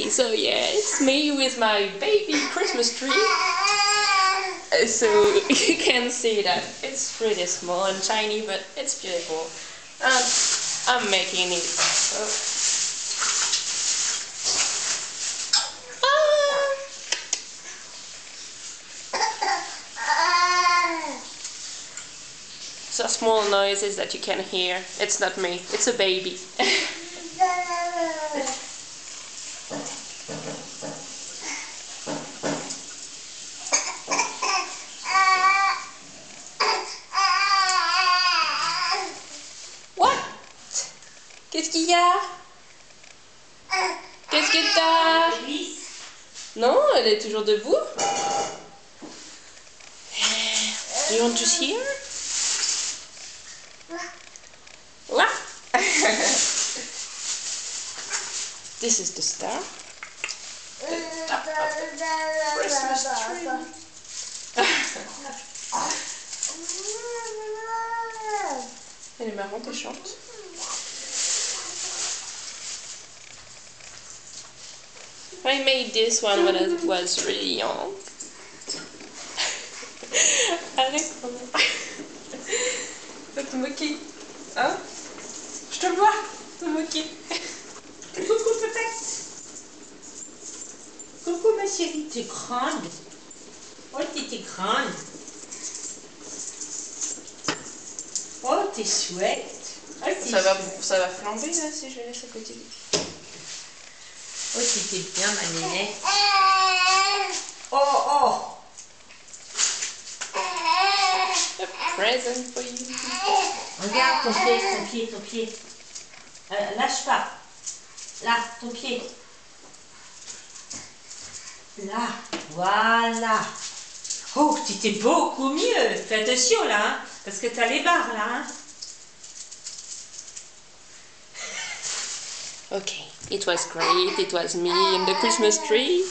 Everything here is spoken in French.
So yeah, it's me with my baby Christmas tree. So you can see that it's pretty small and tiny, but it's beautiful. And I'm making it. So small noises that you can hear. It's not me, it's a baby. What? Qu'est-ce qu'il y a? Qu'est-ce que t'as? Non, elle est toujours debout. You want to see her? What? This is the star. The top of the Christmas tree. Elle est marrante et chante. I made this one when I was really young. Alex, va te moquer. Hein? Je te vois te moquer. Coucou peut-être. Coucou ma chérie, tu es grande. Oh, tu es grande. Oh, t'es chouette. Oh, ça va flamber là si je laisse à côté. Oh, tu es bien ma nénette. Oh, oh. A present for you. Regarde ton pied. Lâche pas. Là, ton pied. Là, voilà. Oh, tu t'es beaucoup mieux. Fais attention là, hein, parce que tu as les barres là. Hein. Okay, it was great. It was me and the Christmas tree.